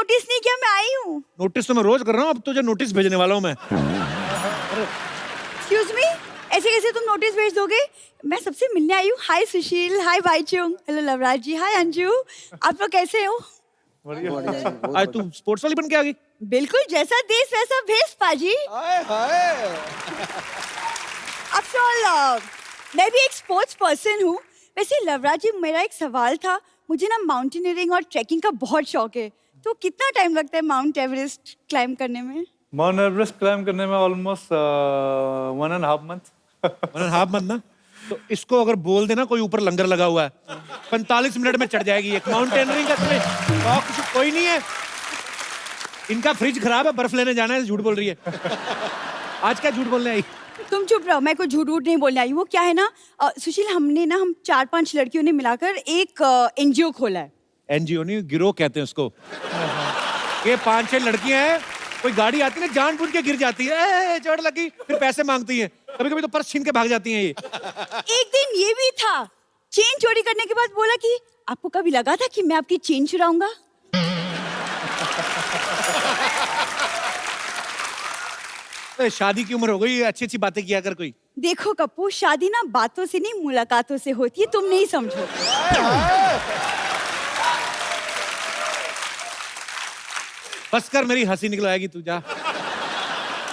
Notice नहीं किया? मैं आई हूँ। नोटिस तो मैं रोज कर रहा हूँ, अब तुझे नोटिस भेजने वाला हूँ मैं। एक्सक्यूज मी, ऐसे कैसे तुम नोटिस भेज दोगे? मैं सबसे मिलने आई हूँ। हाय सुशील, हाय बाईचुंग, हेलो लवराज जी, हाय अंजू। आप लोग कैसे हो? आज तू स्पोर्ट्स वाली बन के आ गई। बिल्कुल, जैसा देश वैसा भेष पाजी। आफ्टर ऑल मैं भी एक स्पोर्ट्स पर्सन हूँ। वैसे लवराज जी, मेरा एक सवाल था। मुझे ना माउंटेनियरिंग और ट्रैकिंग का बहुत शौक है, तो कितना टाइम लगता है माउंट एवरेस्ट क्लाइंब करने में? माउंट एवरेस्ट क्लाइम करने में ऑलमोस्ट 1.5 month। 1.5 month ना, तो इसको अगर बोल देना कोई ऊपर लंगर लगा हुआ है 45 मिनट में चढ़ जाएगी। एक माउंटेनियरिंग का तुम्हें शौक कोई नहीं है। इनका फ्रिज खराब है, बर्फ लेने जाना है, झूठ बोल रही है। आज क्या झूठ बोलने आई? तुम चुप रहो, मैं कोई झूठ वूठ नहीं बोलने आई। वो क्या है ना सुशील, हम 4-5 लड़कियों ने मिलाकर एक एनजीओ खोला है। एनजीओ नहीं, गिरोह कहते हैं उसको। ये 5-6 लड़कियां हैं, कोई गाड़ी आती है ना, जानबूझ के गिर जाती है, चोट लगी, फिर पैसे मांगती है। कभी कभी तो पर्स छीन के भाग जाती हैं ये। एक दिन ये भी था, चेन चोरी करने के बाद बोला कि आपको कभी लगा था कि मैं आपकी चेन चुराऊंगा? शादी की उम्र हो गई, अच्छी अच्छी बातें किया कर कोई। देखो कपूर, शादी ना बातों से नहीं मुलाकातों से होती है, तुम नहीं समझो। बस कर, मेरी हंसी निकलवाएगी तू, जा।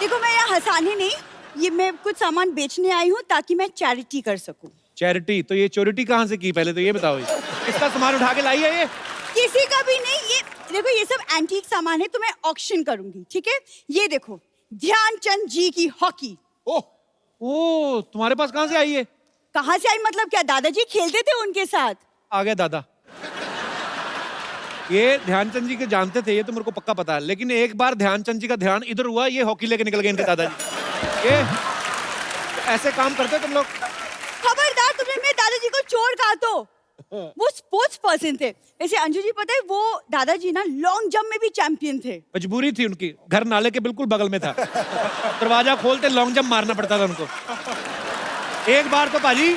देखो मैं यहाँ हंसाने नहीं, ये मैं कुछ सामान बेचने आई हूँ ताकि मैं चैरिटी कर सकूँ। चैरिटी? तो ये चोरिटी कहाँ से की, पहले तो ये बताओ। इसका सामान उठा के लाई है ये? किसी का भी नहीं। ये देखो, ये सब एंटीक सामान है, तो मैं ऑक्शन करूंगी, ठीक है? ये देखो, ध्यानचंद जी की हॉकी। ओह, तुम्हारे पास कहाँ से आई है? कहाँ से आई मतलब क्या? दादाजी खेलते थे उनके साथ। आ गया दादा। ये ध्यानचंद जी के जानते थे, ये तो मेरे को पक्का पता है, लेकिन एक बार ध्यानचंद जी का ध्यान इधर हुआ, ये हॉकी लेके निकल गए इनके दादाजी। ये ऐसे काम करते तुम लोग? खबरदार, तुमने मेरे दादाजी को चोर कहा तो। वो स्पोर्ट्स पर्सन थे। वैसे अंजू जी, पता है वो दादाजी ना लॉन्ग जंप में भी चैंपियन थे। मजबूरी थी उनकी, घर नाले के बिल्कुल बगल में था। दरवाजा खोलते लॉन्ग जंप मारना पड़ता था उनको। एक बार तो पाजी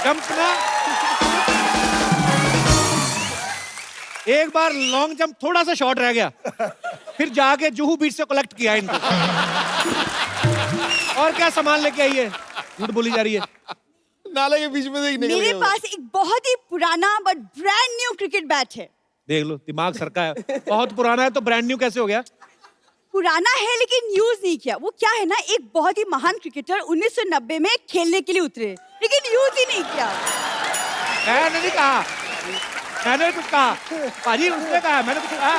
जंप ना, एक बार लॉन्ग जंप थोड़ा सा शॉर्ट रह गया, फिर जाके जुहू बीच से कलेक्ट किया इनको। और क्या सामान लेके आई है? झूठ बोली जा रही है। नाले के बीच में से निकल मेरे गया पास एक बहुत ही पुराना but brand new cricket bat है। देख लो, दिमाग सरका है। बहुत पुराना है तो ब्रांड न्यू कैसे हो गया? पुराना है लेकिन यूज नहीं किया। वो क्या है ना, एक बहुत ही महान क्रिकेटर 1990 में खेलने के लिए उतरे, लेकिन यूज ही नहीं किया। मैंने नहीं कहा, मैंने कुछ कहा पाजी, उसने कहा, मैंने कुछ कहा?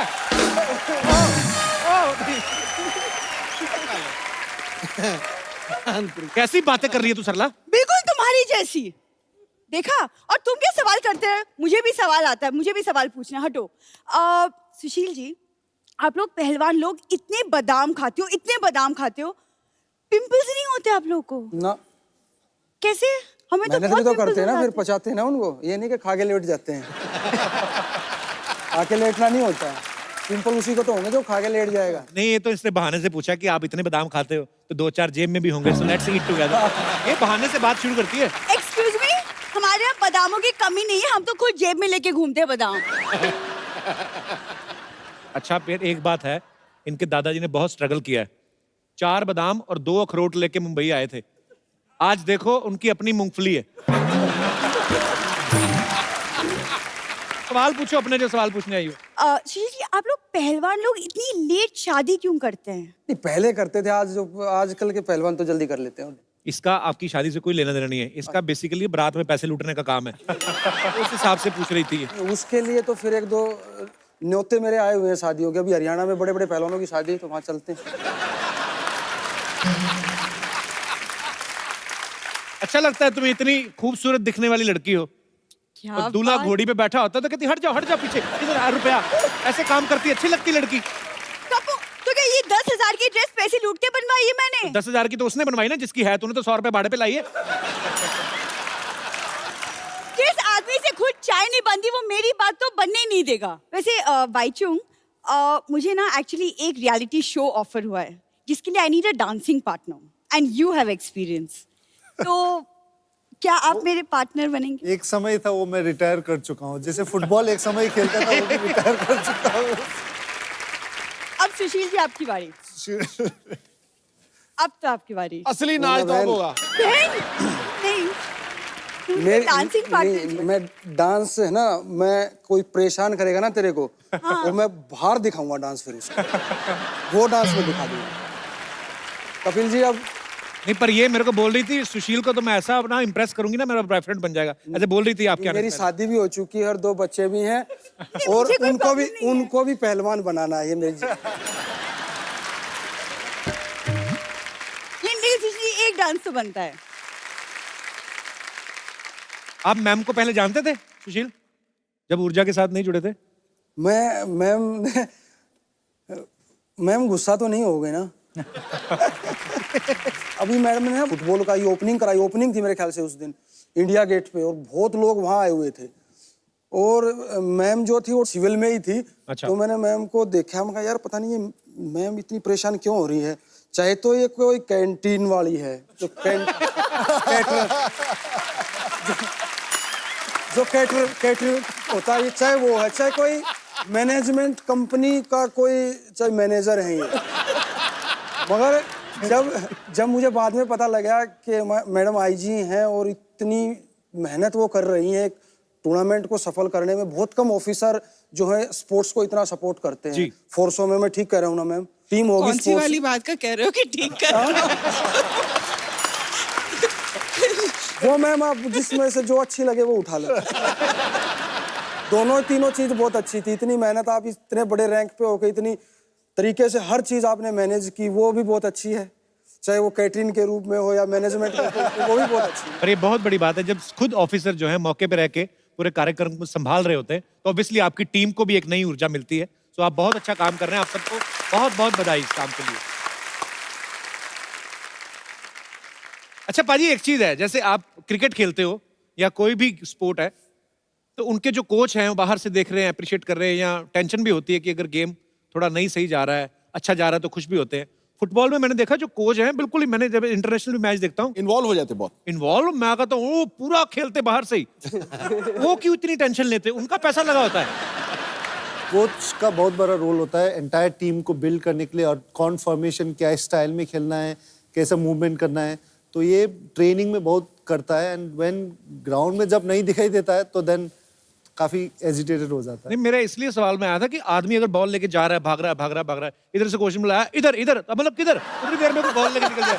कैसी बातें कर रही है तू सरला? बिल्कुल तुम्हारी जैसी। देखा? और तुम क्या सवाल करते हैं? मुझे भी सवाल आता है, मुझे भी सवाल पूछना। हटो। सुशील जी, आप लोग पहलवान लोग इतने बादाम खाते हो, इतने बादाम खाते हो, पिंपल्स नहीं होते आप लोग को? ना। कैसे? हमें तो मेहनत बहुत भी तो पिंपल्स करते हैं ना, हो फिर जाते हैं। पचाते हैं ना उनको। ये नहीं कि खा के लेट जाते हैं। खा के लेटना नहीं होता है। पिंपल उसी को तो होंगे जो खा के लेट जाएगा। नहीं, ये तो इसने बहाने से पूछा कि आप इतने बादाम खाते हो तो 2-4 जेब में भी होंगे, सो लेट्स ईट टुगेदर। ये बहाने से बात शुरू करती है। एक्सक्यूज मी, हमारे यहाँ बादामों की कमी नहीं है, हम तो खुद जेब में लेके घूमते हैं बादाम। अच्छा, फिर एक बात है, इनके दादाजी ने बहुत स्ट्रगल किया है। 4 बादाम और 2 अखरोट लेके मुंबई आए थे। आज देखो उनकी अपनी मूंगफली है। सवाल पूछो अपने, जो सवाल पूछने आई हो। सुशील जी, आप लोग पहलवान लोग इतनी लेट शादी क्यों करते हैं? नहीं, पहले करते थे, आजकल के पहलवान तो जल्दी कर लेते हैं। इसका आपकी शादी से कोई लेना देना नहीं है। इसका बेसिकली बारात में पैसे लूटने का काम है। उस हिसाब से पूछ रही थी ये। उसके लिए तो फिर 1-2 न्योते मेरे आए हुए हैं शादियों के। अभी हरियाणा में बड़े बड़े पहलवानों की शादी है, तो वहाँ चलते हैं। अच्छा लगता है तुम्हें? इतनी खूबसूरत दिखने वाली लड़की हो और दूल्हा घोड़ी पे बैठा होता तो कहती हट जाओ पीछे, इधर रुपया। ऐसे काम करती, अच्छी लगती लड़की। कपू, तो क्या ये 10,000 की ड्रेस पैसे लूट के बनवाई है मैंने? 10,000 की तो उसने बनवाई ना, जिसकी है। तूने तो 100 रुपए भाड़े पे लाई है। जिस आदमी से खुद चाय नहीं बनती वो मेरी बात तो बनने नहीं देगा। वैसे बाईचुंग, मुझे ना एक्चुअली एक रियलिटी शो ऑफर हुआ है जिसके लिए I need a dancing partner and you have experience. तो क्या आप मेरे पार्टनर बनेंगे? एक समय था वो मैं रिटायर कर चुका हूँ। जैसे फुटबॉल एक समय खेलता था, वो भी रिटायर कर चुका हूँ। सुशील जी आपकी बारी, अब तो आपकी बारी। असली नाच तो अब होगा। नहीं, मेरी डांसिंग पार्टनर। मैं डांस है ना, मैं कोई परेशान करेगा ना तेरे को, हाँ। और मैं बाहर दिखाऊंगा डांस, फिर उसको वो डांस में दिखा दूंगा। कपिल जी अब नहीं, पर ये मेरे को बोल रही थी सुशील को तो मैं ऐसा अपना इम्प्रेस करूंगी ना, मेरा बॉयफ्रेंड बन जाएगा, ऐसे बोल रही थी आपके आने मेरी से पहले। शादी भी हो चुकी है और 2 बच्चे भी हैं, और मुझे कोई उनको भी पहलवान बनाना है ये मेरी नहीं सुशील, एक डांस तो बनता है। आप मैम को पहले जानते थे सुशील, जब ऊर्जा के साथ नहीं जुड़े थे? मैम गुस्सा तो नहीं हो गए ना? अभी मैडम ने फुटबॉल का ये ओपनिंग कराई, ओपनिंग थी मेरे ख्याल से उस दिन इंडिया गेट पे, और बहुत लोग वहां आए हुए थे, और मैम जो थी वो सिविल में ही थी। अच्छा। तो मैंने मैम को देखा, मैं कहा यार पता नहीं ये मैम इतनी परेशान क्यों हो रही है, चाहे तो ये कोई कैंटीन वाली है जो कैटर होता है, चाहे वो है, चाहे कोई मैनेजमेंट कंपनी का कोई चाहे मैनेजर है ये। मगर जब मुझे बाद में पता लगा कि मैडम आईजी हैं और इतनी मेहनत वो कर रही हैं टूर्नामेंट को सफल करने में, बहुत कम ऑफिसर जो है स्पोर्ट्स को इतना सपोर्ट करते हैं फोर्सों में। मैं ठीक कह रहा हूँ ना मैम? टीम होगी कौन सी वाली बात का कह रहे हो कि ठीक कर रहे हो? वो मैम आप जिसमें से जो अच्छी लगे वो उठा लो। दोनों तीनों चीज बहुत अच्छी थी, इतनी मेहनत, आप इतने बड़े रैंक पे होके इतनी तरीके से हर चीज आपने मैनेज की, वो भी बहुत अच्छी है, चाहे वो कैटरिंग के रूप में हो या मैनेजमेंट के रूप में, वो भी बहुत अच्छी है। पर ये बहुत बड़ी बात है जब खुद ऑफिसर जो है मौके पे रह के पूरे कार्यक्रम को संभाल रहे होते हैं, तो ऑब्वियसली आपकी टीम को भी एक नई ऊर्जा मिलती है। तो आप बहुत अच्छा काम कर रहे हैं, आप सबको बहुत बहुत बधाई इस काम के लिए। अच्छा पाजी, एक चीज है, जैसे आप क्रिकेट खेलते हो या कोई भी स्पोर्ट है, तो उनके जो कोच हैं वो बाहर से देख रहे हैं, अप्रिशिएट कर रहे हैं, या टेंशन भी होती है कि अगर गेम थोड़ा नहीं सही जा रहा है, अच्छा जा रहा है, तो खुश भी होते हैं। फुटबॉल में मैंने देखा जो कोच हैं बिल्कुल ही, मैंने जब इंटरनेशनल मैच देखता हूँ इन्वॉल्व हो जाते बहुत। इन्वॉल्व, मैं कहता हूँ वो पूरा खेलते बाहर से ही। वो क्यों इतनी टेंशन लेते? उनका पैसा लगा होता है। कोच का बहुत बड़ा रोल होता है एंटायर टीम को बिल्ड करने के लिए, और कौन फॉर्मेशन क्या स्टाइल में खेलना है, कैसा मूवमेंट करना है, तो ये ट्रेनिंग में बहुत करता है। एंड व्हेन ग्राउंड में जब नहीं दिखाई देता है तो देन काफी एजिटेटेड हो जाता है। नहीं, मेरा इसलिए सवाल में आया था कि आदमी अगर बॉल लेके जा रहा है, भाग रहा है, इधर से क्वेश्चन मिला इधर इधर, मतलब किधर, उतनी देर में बॉल लेके निकल जाए।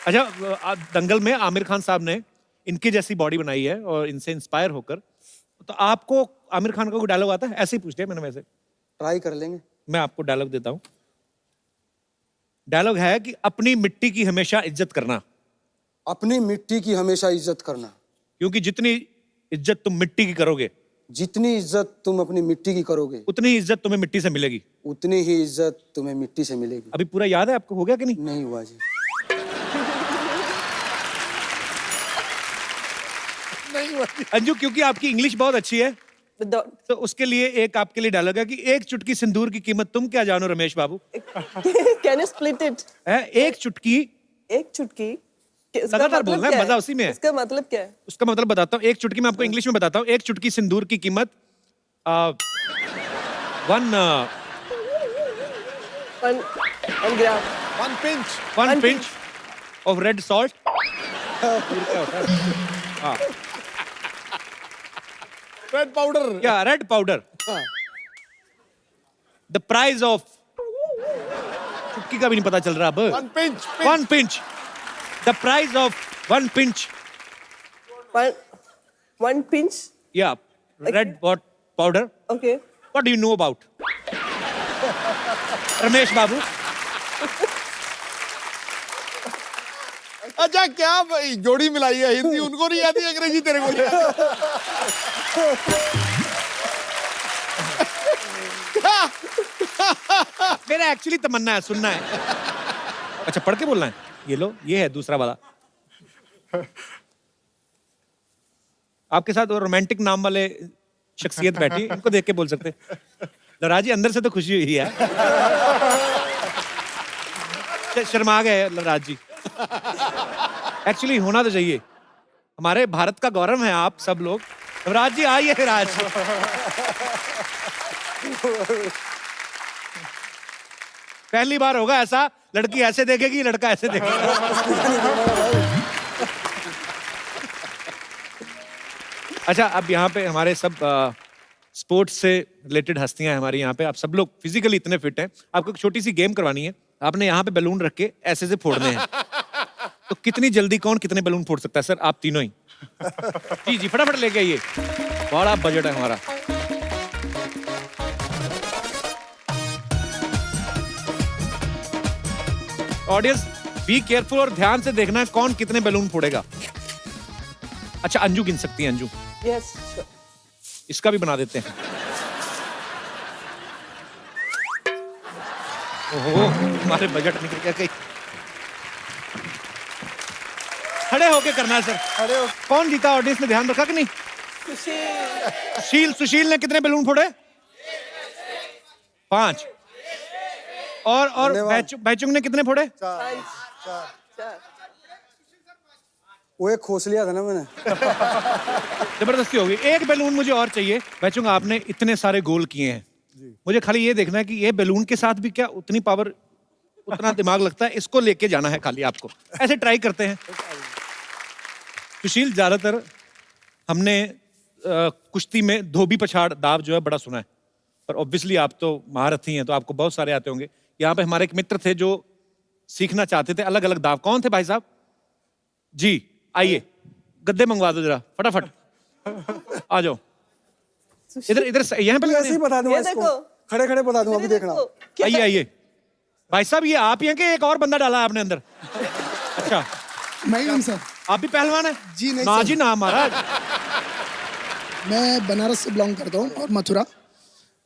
अच्छा, दंगल में आमिर खान साहब ने इनकी जैसी बॉडी बनाई है और इनसे इंस्पायर होकर, तो आपको आमिर खान का कोई डायलॉग आता है? ऐसे ही पूछ लिया मैंने, वैसे ट्राई कर लेंगे। मैं आपको डायलॉग देता हूँ। डायलॉग है कि अपनी मिट्टी की हमेशा इज्जत करना, अपनी मिट्टी की हमेशा इज्जत करना, क्योंकि जितनी इज्जत तुम मिट्टी की करोगे, जितनी इज्जत तुम अपनी मिट्टी की करोगे, उतनी ही इज्जत तुम्हें मिट्टी से मिलेगी। उतनी ही इज्जत तुम्हें मिट्टी से मिलेगी। अभी पूरा याद है आपको? हो गया कि नहीं? नहीं हुआ जी। अंजू, क्योंकि आपकी इंग्लिश बहुत अच्छी है, तो उसके लिए एक आपके लिए डायलॉग है कि एक चुटकी सिंदूर की कीमत तुम क्या जानो रमेश बाबू। Can you split it? है एक चुटकी, एक चुटकी। इसका लगातार मतलब बोलना है, क्या मजा उसी में है। इसका मतलब क्या है? उसका मतलब बताता हूँ, एक चुटकी मैं आपको इंग्लिश में बताता हूँ। एक चुटकी सिंदूर की कीमत one gram. One pinch of red salt. Red powder. क्या? Red powder. The price of, चुटकी का भी नहीं पता चल रहा अब। One pinch. The price of one pinch. One pinch. Yeah, red powder. Okay. What do you know about? Ramesh Babu. अच्छा, क्या जोड़ी मिलाई है? हिंदी उनको नहीं आती, अंग्रेजी तेरे को नहीं आती। मेरा एक्चुअली तमन्ना है, सुनना है। अच्छा, पढ़ के बोलना है। ये लो, ये है दूसरा वाला। आपके साथ वो रोमांटिक नाम वाले शख्सियत बैठी, इनको देख के बोल सकते। लवराज जी, अंदर से तो खुशी हुई है। शर्मा गए लवराज जी। एक्चुअली होना तो चाहिए, हमारे भारत का गौरव है आप सब लोग। लवराज जी आइए फिर आज। पहली बार होगा ऐसा, लड़की ऐसे देखेगी, लड़का ऐसे देखेगा। अच्छा, अब यहाँ पे हमारे सब स्पोर्ट्स से रिलेटेड हस्तियां हैं हमारी यहाँ पे। आप सब लोग फिजिकली इतने फिट हैं, आपको एक छोटी सी गेम करवानी है। आपने यहाँ पे बैलून रख के ऐसे से फोड़ने हैं। तो कितनी जल्दी कौन कितने बैलून फोड़ सकता है? सर आप तीनों ही। जी जी, फटाफट लेके आइए, बड़ा बजट है हमारा। ऑडियंस बी केयरफुल और ध्यान से देखना है कौन कितने बैलून फोड़ेगा। अच्छा, अंजू गिन सकती है। Anju, Yes, sure. इसका भी बना देते हैं। ओहो, हमारे बजट निकल गया कहीं। खड़े होके करना है सर। खड़े हो। कौन जीता? ऑडियंस ने ध्यान रखा कि नहीं? सुशील ने कितने बैलून फोड़े? 5। और बैचुंग ने कितने फोड़े? 4. वो एक खोस लिया था ना मैंने। जबरदस्ती होगी। एक बैलून मुझे और चाहिए। बैचुंग, आपने इतने सारे गोल किए हैं, मुझे खाली ये देखना है कि ये बैलून के साथ भी क्या उतनी पावर, उतना दिमाग लगता है? इसको लेके जाना है खाली आपको। ऐसे ट्राई करते हैं। सुशील, ज्यादातर हमने कुश्ती में धोबी पछाड़ दाव जो है बड़ा सुना है, पर ऑब्वियसली आप तो महारथी हैं, तो आपको बहुत सारे आते होंगे। यहाँ पे हमारे एक मित्र थे जो सीखना चाहते थे अलग अलग दाव। कौन थे भाई साहब? जी आइए, गद्दे मंगवा दो जरा फटाफट। आ जाओ इधर इधर, यहाँ पे ऐसे ही बता दूंगा ये इसको, देखो। खड़े खड़े बता दूंगा, अभी देखना। आइए आइए। भाई साहब, ये आप ही हैं कि एक और बंदा डाला है आपने अंदर? अच्छा, मैं ही हूँ सर। आप भी पहलवान हैं? जी नहीं ना सर। जी ना महाराज। मैं बनारस से बिलोंग करता हूँ और मथुरा,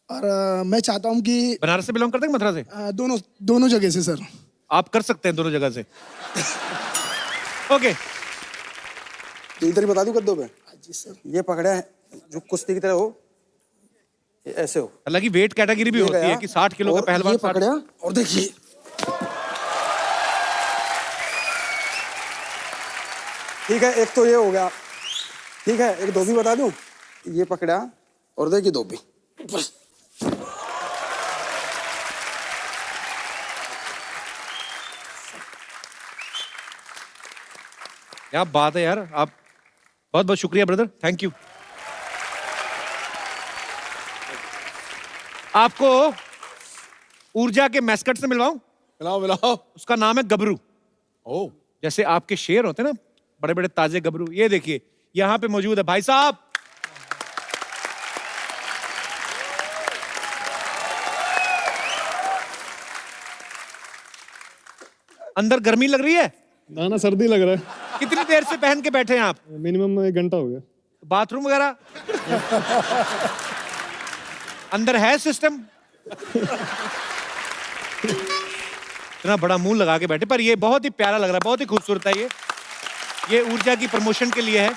और मैं चाहता हूँ कि बनारस से बिलोंग करते हैं, मथुरा से? दोनों जगह से सर। आप कर सकते हैं दोनों जगह से। ओके, तो इधर ही बता दूं गद्दों पे। जी सर। ये पकड़ा है जो कुश्ती की तरह हो, ये ऐसे हो। हालांकि वेट कैटेगरी भी ये होती है गया, कि 60 किलो का और पहलवान ये पकड़ा और देखिए, ठीक है, एक तो ये हो गया। ठीक है, एक धोबी बता दूं। ये पकड़ा और देखिए धोबी। क्या बात है यार। आप बहुत बहुत शुक्रिया ब्रदर, थैंक यू। आपको ऊर्जा के मैस्कट से मिलवाऊं? मिलाओ मिलाओ। उसका नाम है गबरू। ओ, जैसे आपके शेर होते हैं ना, बड़े बड़े ताजे गबरू, ये देखिए यहां पे मौजूद है भाई साहब। अंदर गर्मी लग रही है? ना सर्दी लग रहा है। कितनी देर से पहन के बैठे हैं आप? मिनिमम 1 घंटा हो गया। बाथरूम वगैरह अंदर है सिस्टम? इतना बड़ा मुंह लगा के बैठे, पर ये बहुत ही प्यारा लग रहा है, बहुत ही खूबसूरत है। ये ऊर्जा की प्रमोशन के लिए है।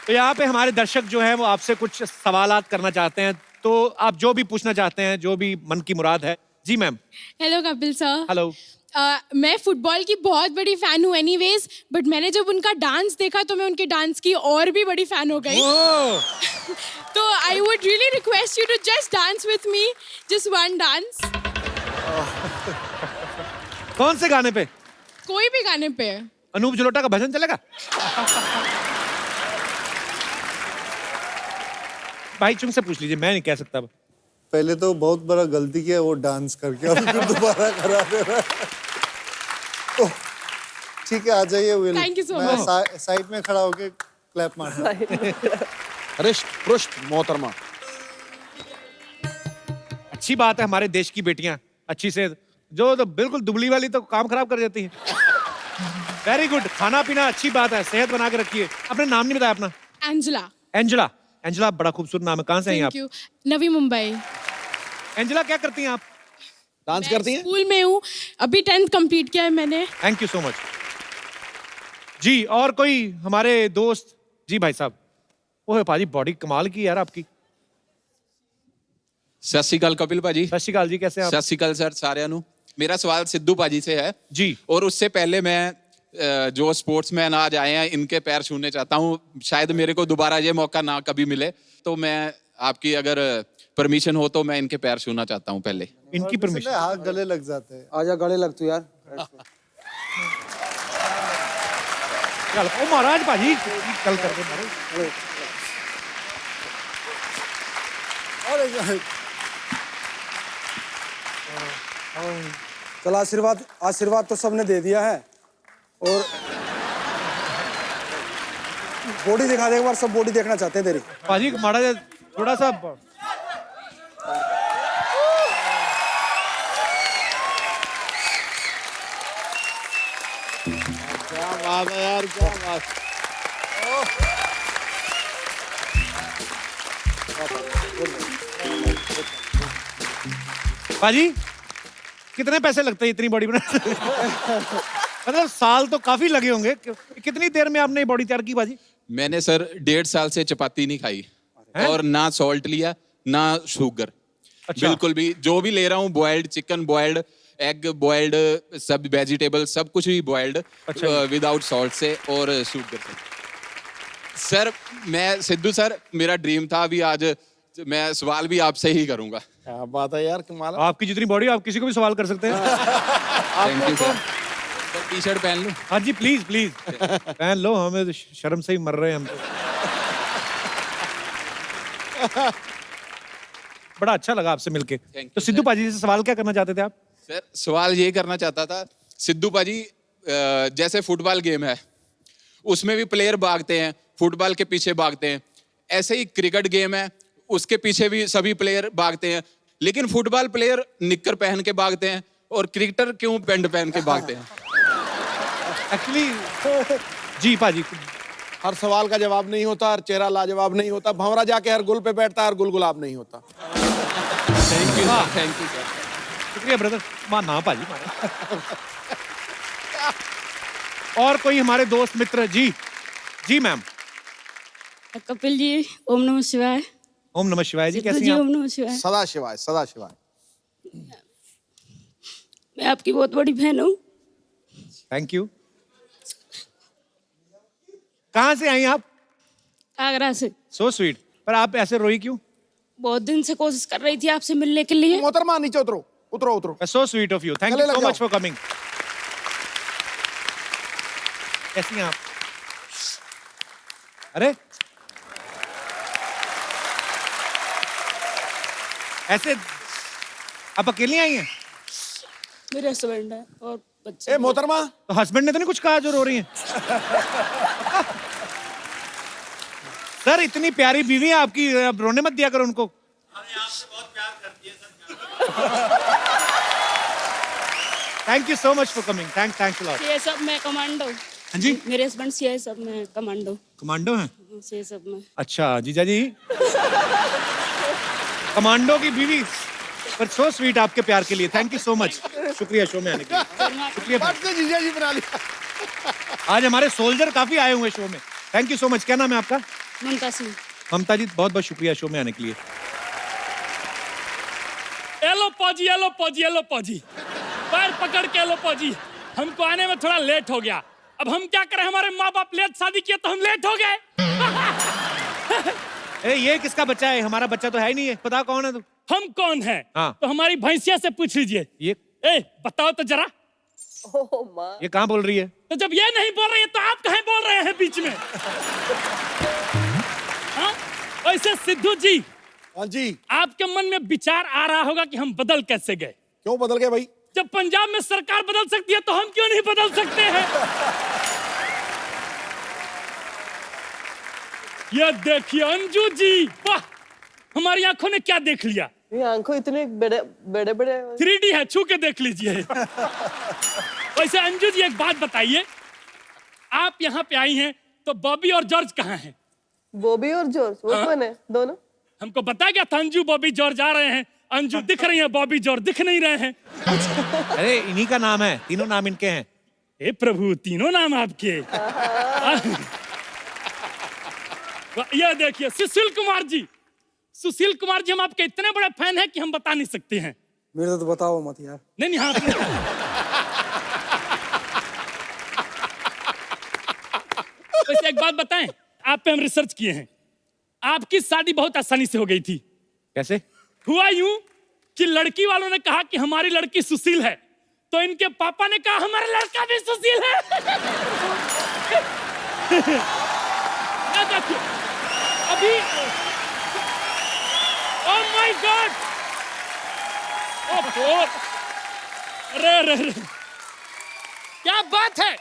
तो यहाँ पे हमारे दर्शक जो हैं वो आपसे कुछ सवालात करना चाहते हैं, तो आप जो भी पूछना चाहते हैं, जो भी मन की मुराद है। जी ma'am. Hello Kapil sir. Hello. मैं फुटबॉल की बहुत बड़ी फैन हूँ एनीवेज, बट मैंने जब उनका डांस देखा तो मैं उनके डांस की और भी बड़ी फैन हो गई। तो I would really request you to just dance with me, just one dance. कौन से गाने पे? कोई भी गाने पे। अनूप जलोटा का भजन चलेगा? भाई चुंग से पूछ लीजिए, मैं नहीं कह सकता। पहले तो बहुत बड़ा गलती किया वो डांस करके, और फिर दोबारा करा दे रहा है। तो ठीक है, आ जाइए विल। Thank you so मैं much. साइड में खड़ा होके क्लैप मारना। हृष्ट पृष्ठ मोहतरमा। अच्छी बात है, हमारे देश की बेटियां अच्छी से, जो तो बिल्कुल दुबली वाली तो काम खराब कर देती है। Very good. खाना पीना अच्छी बात है, सेहत बना के रखिए। अपने नाम नहीं बताया अपना? एंजेला। एंजेला। एंजेला बड़ा खूबसूरत नाम है। कहाँ से हैं आप? Thank you. Navi Mumbai. Angela क्या करती हैं आप? डांस करती हैं? स्कूल में हूँ, अभी 10th कंप्लीट किया है मैंने। थैंक यू सो मच जी। और कोई हमारे दोस्त? जी भाई साहब। ओह पाजी, बॉडी कमाल की यार आपकी। सत श्री अकाल कपिल भाजी। सत श्री अकाल जी, कैसे हैं आप? सत श्री अकाल सर साਰਿਆਂ ਨੂੰ। मेरा सवाल सिद्धू भाजी से है जी। और उससे पहले मैं जो स्पोर्ट्समैन आज आए हैं इनके पैर छूने चाहता हूँ। शायद मेरे को दोबारा ये मौका ना कभी मिले, तो मैं आपकी अगर परमिशन हो तो मैं इनके पैर छूना चाहता हूँ पहले। इनकी परमिशन। हाथ गले लग जाते हैं। आजा गले लग तू यार। चल ओ महाराज भाजी चल करके मारो। चल आशीर्वाद तो सबने दे दिया है और बॉडी दिखा दे एक बार, सब बॉडी देखना चाहते हैं तेरी। भाजी माड़ा जा थोड़ा सा। क्या बात है यार, क्या बात। भाजी कितने पैसे लगते हैं इतनी बॉडी बनाने? मतलब साल तो काफी लगे होंगे। कितनी देर में आपने बॉडी तैयार की भाजी? मैंने सर 1.5 साल से चपाती नहीं खाई और ना सॉल्ट लिया ना शुगर। अच्छा। बिल्कुल भी जो भी ले रहा हूँ boiled chicken, boiled egg, boiled सब वेजिटेबल, सब कुछ भी बॉइल्ड विदाउट सॉल्ट से और शुगर से। सर मैं सिद्धू सर, मेरा ड्रीम था, अभी आज मैं सवाल भी आपसे ही करूंगा। क्या बात है यार, कमाल। आपकी जितनी बॉडी आप किसी को भी सवाल कर सकते हैं। Thank you sir. T shirt पहन लूं? हाँ जी प्लीज प्लीज पहन लो, हमें तो शर्म से ही मर रहे हैं हम तो। बड़ा अच्छा लगा आपसे मिलके। Thank you, तो सिद्धू पाजी से सवाल क्या करना चाहते थे आप? सर सवाल ये करना चाहता था, सिद्धू पाजी जैसे फुटबॉल गेम है उसमें भी प्लेयर भागते हैं, फुटबॉल के पीछे भागते हैं, ऐसे ही क्रिकेट गेम है उसके पीछे भी सभी प्लेयर भागते हैं, लेकिन फुटबॉल प्लेयर निक्कर पहन के भागते हैं और क्रिकेटर क्यों पैंट पहन के भागते हैं? एक्चुअली जी पाजी, हर सवाल का जवाब नहीं होता, हर चेहरा लाजवाब नहीं होता, भंवरा जाके हर गुल पे बैठता, हर गुल गुलाब नहीं होता। Thank you sir, thank you sir. शुक्रिया ब्रदर। मां ना पाजी मारे। और कोई हमारे दोस्त मित्र? जी जी मैम। कपिल जी ओम नमः शिवाय। ओम नमः शिवाय जी, सिद्धू कैसी जी हैं ओम आप? नमः शिवाय। सदा शिवाय, सदा शिवाय। मैं आपकी बहुत बड़ी फैन हूँ। Thank you. कहाँ से आई आप? आगरा से। So sweet. पर आप ऐसे रोई क्यों? बहुत दिन से कोशिश कर रही थी आपसे मिलने के लिए। मोहतरमा नीचे उतरो, उतरो उतरो। So sweet of you, thank गले यू लग सो जाओ। Much for coming. कैसी हैं आप? अरे ऐसे आप अकेली आई हैं? मेरे हस्बैंड है और बच्चे। ए मोहतरमा, तो हस्बैंड ने तो नहीं कुछ कहा जो रो रही हैं? सर इतनी प्यारी बीवी है आपकी, अब रोने मत दिया करो उनको। Thank you so much for coming, thanks a lot. CSF में कमांडो। हाँ जी, मेरे हस्बैंड सीएसएफ में कमांडो। कमांडो हैं? सीएसएफ में। अच्छा जीजा जी, कमांडो की बीवी, पर सो स्वीट आपके प्यार के लिए, थैंक यू सो मच। शुक्रिया शो में आने के लिए, शुक्रिया। बात से जीजा जी बना लिया। आज हमारे सोल्जर काफी आए हुए शो में, थैंक यू सो मच। क्या नाम है आपका? ममता सिंह। ममता जी बहुत बहुत शुक्रिया शो में आने के लिए। एलो पौजी, एलो पौजी, एलो पौजी, पैर पकड़ के एलो पौजी। हमको आने में थोड़ा लेट हो गया, अब हम क्या करें, हमारे माँ बाप लेट शादी किया तो हम लेट हो गए। ए, ये किसका बच्चा है? हमारा बच्चा तो है ही नहीं है। पता कौन है तू? हम कौन है? हाँ। तो हमारी भैंसिया से पूछ लीजिए। ये बताओ तो जरा। ये कहाँ बोल रही है? तो जब ये नहीं बोल रही है तो आप कहीं बोल रहे हैं बीच में? हाँ? वैसे सिद्धू जी, हाँ जी, आपके मन में विचार आ रहा होगा कि हम बदल कैसे गए। क्यों बदल गए भाई? जब पंजाब में सरकार बदल सकती है तो हम क्यों नहीं बदल सकते हैं? ये देखिए अंजू जी, वाह, हमारी आंखों ने क्या देख लिया। ये आंखों इतने बड़े बड़े बड़े 3D है, छू के देख लीजिए। वैसे अंजू जी एक बात बताइए, आप यहाँ पे आई हैं तो बॉबी और जॉर्ज कहाँ हैं? बॉबी और जॉर्ज वो हाँ? कौन है दोनों? हमको बता गया था अंजू बॉबी जॉर्ज आ रहे हैं, अंजू दिख रही है, बॉबी जॉर्ज दिख नहीं रहे हैं। अरे इन्हीं का नाम है, तीनों नाम इनके हैं। हे प्रभु, तीनों नाम आपके। ये देखिए सुशील कुमार जी, सुशील कुमार जी हम आपके इतने बड़े फैन हैं कि हम बता नहीं सकते हैं। मेरे तो बताओ मत यार। नहीं हाँ। वैसे एक बात बताएं, आप पे हम रिसर्च किए हैं, आपकी शादी बहुत आसानी से हो गई थी। कैसे? हुआ यूं कि लड़की वालों ने कहा कि हमारी लड़की सुशील है, तो इनके पापा ने कहा हमारा लड़का भी सुशील है। ये देखिए अभी, ओह माय गॉड, अरे रे रे, क्या बात है।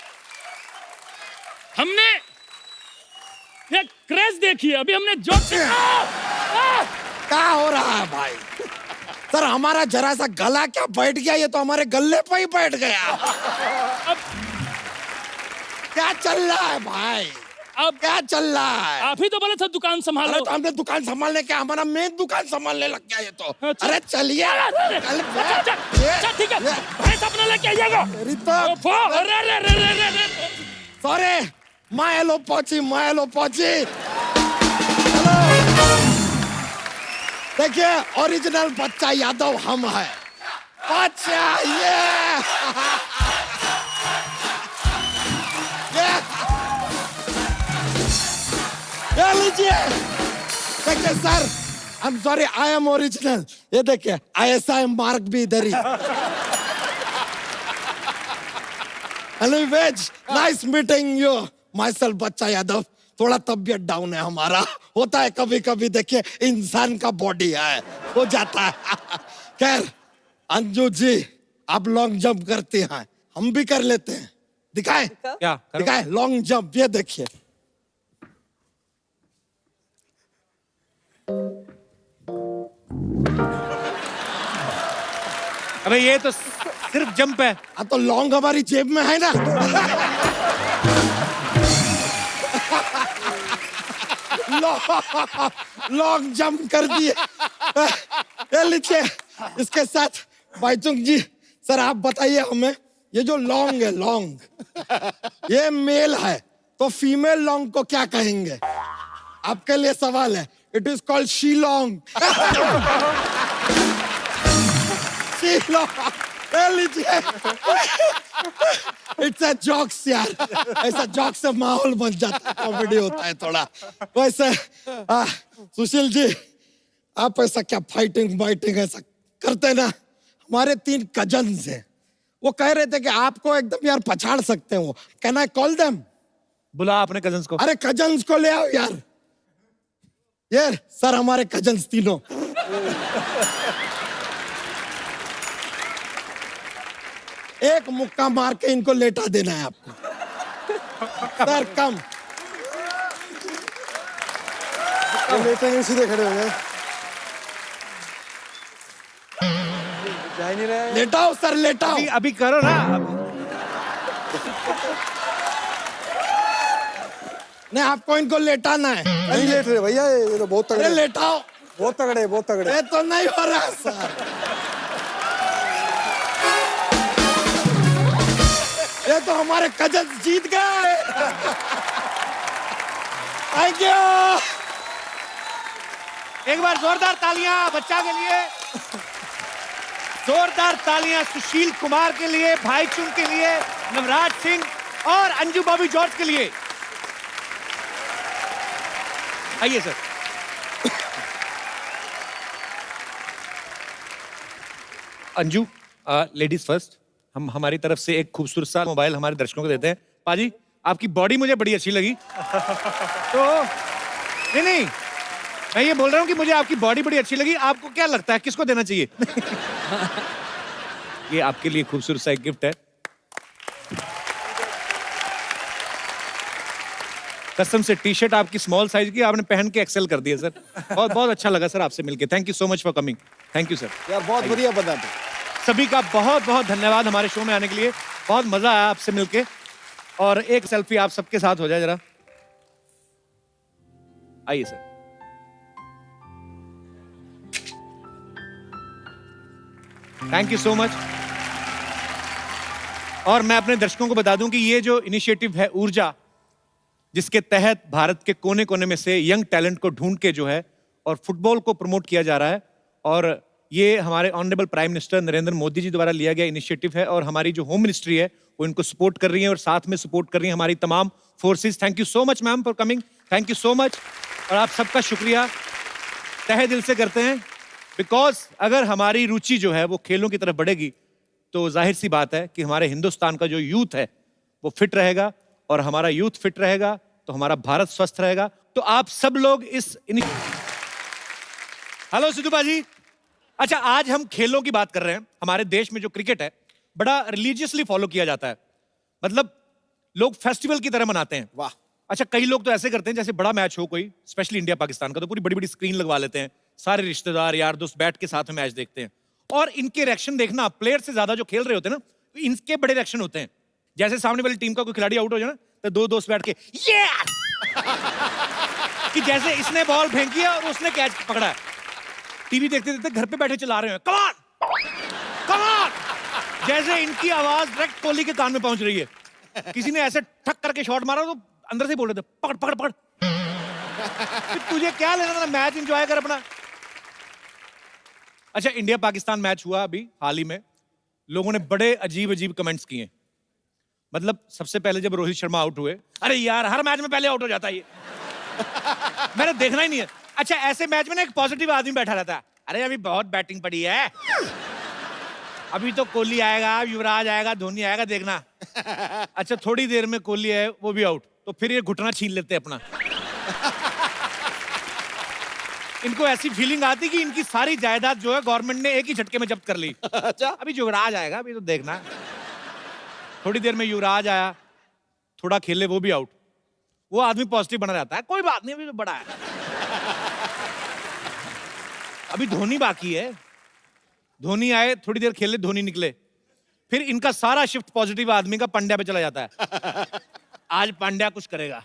हमने ये क्रेज देखी है, अभी हमने जो क्या हो रहा है भाई? सर हमारा जरा सा गला क्या बैठ गया, ये तो हमारे गले पे ही बैठ गया। अब क्या चल रहा है भाई? अब क्या चल रहा है? आप ही तो बोले थे दुकान संभालो। अरे तो हमने दुकान संभालने क्या, हमारा मेन दुकान संभालने लग गया ये तो। अच्छा। अरे चलिए अच्छा ठीक है, भैंस अपना लेके आइएगा। अरे रे रे रे रे रे, सॉरी, मैं पहुंची। देखिए ओरिजिनल बच्चा यादव हम है। बच्चा ये लीजिए। देखिए sir, I am sorry, I am original. ये देखिए ISI मार्क भी इधर ही। Anyways, nice meeting you. Myself बच्चा यादव। थोड़ा तबीयत डाउन है हमारा, होता है कभी कभी। देखिए इंसान का बॉडी है, हो जाता है। खैर अंजू जी, आप लॉन्ग जंप करती हैं, हम भी कर लेते हैं। दिखाएं? क्या करो? दिखाएं लॉन्ग जंप, ये देखिए। अबे ये तो सिर्फ जंप है। हाँ तो लॉन्ग हमारी जेब में है ना। लॉन्ग जंप कर दिए। ये लीजिए, इसके साथ बाईचुंग जी, सर आप बताइए हमें, ये जो लॉन्ग है, लॉन्ग ये मेल है, तो फीमेल लॉन्ग को क्या कहेंगे? आपके लिए सवाल है। It is called Shillong. लीजिए, इट्स अ जोक्स यार, ऐसा जोक से माहौल बन जाता है, कॉमेडी होता है थोड़ा। वैसे सुशील जी, आप ऐसा क्या फाइटिंग ऐसा करते ना? हमारे 3 कजन्स हैं, वो कह रहे थे कि आपको एकदम यार पछाड़ सकते हो। Can I call them? बुला अपने कजन्स को। अरे कजन्स को ले आओ यार। ये सर हमारे कजन्स तीनों। एक मुक्का मार के इनको लेटा देना है आपको। सर कम। लेटेंगे, सीधे खड़े हो गए। जा ही नहीं रहा है। लेटाओ सर, लेटाओ। अभी करो ना। नहीं, आपको इनको लेटाना है। नहीं लेट रहे भैया, ये तो बहुत अरे तगड़े। लेटाओ। बहुत तगड़े, बहुत तगड़े। ये तो नहीं हो रहा सर। ये तो हमारे कजन जीत गए। Thank you. एक बार जोरदार तालियां बच्चा के लिए, जोरदार तालियां सुशील कुमार के लिए, भाईचुंग के लिए, नवराज सिंह और अंजू बॉबी जॉर्ज के लिए। आइए सर। Anju, ladies first. हम हमारी तरफ से एक खूबसूरत सा मोबाइल हमारे दर्शकों को देते हैं। पाजी, आपकी बॉडी मुझे बड़ी अच्छी लगी। तो नहीं, मैं ये बोल रहा हूँ कि मुझे आपकी बॉडी बड़ी अच्छी लगी। आपको क्या लगता है किसको देना चाहिए? ये आपके लिए खूबसूरत सा एक गिफ्ट है। कसम से टी-शर्ट आपकी स्मॉल साइज की, आपने पहन के एक्सेल कर दिया सर। बहुत बहुत अच्छा लगा सर आपसे मिलके। Thank you so much for coming. Thank you sir. यार बहुत बढ़िया बता दो। सभी का बहुत बहुत धन्यवाद हमारे शो में आने के लिए। बहुत मजा आया आपसे मिलके। और एक सेल्फी आप सबके साथ हो जाए जरा। आइए sir. Thank you so much. और मैं अपने दर्शकों को बता दूं कि ये जो इनिशिएटिव है ऊर्जा, जिसके तहत भारत के कोने कोने में से यंग टैलेंट को ढूंढ के जो है और फुटबॉल को प्रमोट किया जा रहा है, और ये हमारे honourable prime minister Narendra Modi ji द्वारा लिया गया इनिशिएटिव है। और हमारी जो होम मिनिस्ट्री है वो इनको सपोर्ट कर रही है और साथ में सपोर्ट कर रही है हमारी तमाम forces. Thank you so much ma'am for coming. Thank you so much. और आप सबका शुक्रिया तहे दिल से करते हैं। बिकॉज अगर हमारी रुचि जो है वो खेलों की तरफ बढ़ेगी तो जाहिर सी बात है कि हमारे हिंदुस्तान का जो यूथ है वो फिट रहेगा, और हमारा यूथ फिट रहेगा तो हमारा भारत स्वस्थ रहेगा। तो आप सब लोग इस हेलो सिद्धू बाजी। अच्छा, आज हम खेलों की बात कर रहे हैं। हमारे देश में जो क्रिकेट है बड़ा रिलीजियसली फॉलो किया जाता है, मतलब लोग फेस्टिवल की तरह मनाते हैं। वाह। अच्छा, कई लोग तो ऐसे करते हैं जैसे बड़ा मैच हो कोई, स्पेशली इंडिया पाकिस्तान का, तो पूरी बड़ी बड़ी स्क्रीन लगवा लेते हैं, सारे रिश्तेदार यार दोस्त बैठ के साथ में मैच देखते हैं, और इनके रिएक्शन देखना प्लेयर से ज्यादा जो खेल रहे होते हैं ना, इनके बड़े रिएक्शन होते हैं। जैसे सामने वाली टीम का कोई खिलाड़ी आउट हो जाए ना, तो दो दोस्त बैठ के ये कि जैसे इसने बॉल फेंकी है और उसने कैच पकड़ा है। टीवी देखते देखते घर पे बैठे चला रहे हैं, कम ऑन कम ऑन, जैसे इनकी आवाज डायरेक्ट कोहली के कान में पहुंच रही है। किसी ने ऐसे ठक करके शॉट मारा तो अंदर से बोल रहे थे पकड़ पकड़ पकड़। तुझे क्या लेना था, मैच एंजॉय कर अपना। अच्छा, इंडिया पाकिस्तान मैच हुआ अभी हाल ही में, लोगों ने बड़े अजीब अजीब कमेंट्स किए। मतलब सबसे पहले जब रोहित शर्मा आउट हुए, अरे यार हर मैच में पहले आउट हो जाता है ये। मैंने देखना ही नहीं है। अच्छा, ऐसे मैच में ना एक पॉजिटिव आदमी बैठा रहता है, अरे अभी बहुत बैटिंग पड़ी है, अभी तो कोहली आएगा, युवराज आएगा, धोनी आएगा, देखना। अच्छा, थोड़ी देर में कोहली है, वो भी आउट, तो फिर ये घुटना छीन लेते अपना। इनको ऐसी फीलिंग आती कि इनकी सारी जायदाद जो है गवर्नमेंट ने एक ही झटके में जब्त कर ली। अच्छा, अभी युवराज आएगा, अभी तो देखना। थोड़ी देर में युवराज आया, थोड़ा खेले, वो भी आउट। वो आदमी पॉजिटिव बना रहता है, कोई बात नहीं, अभी तो बड़ा है, अभी धोनी बाकी है। धोनी आए, थोड़ी देर खेले, धोनी निकले, फिर इनका सारा शिफ्ट पॉजिटिव आदमी का पांड्या पे चला जाता है। आज पांड्या कुछ करेगा।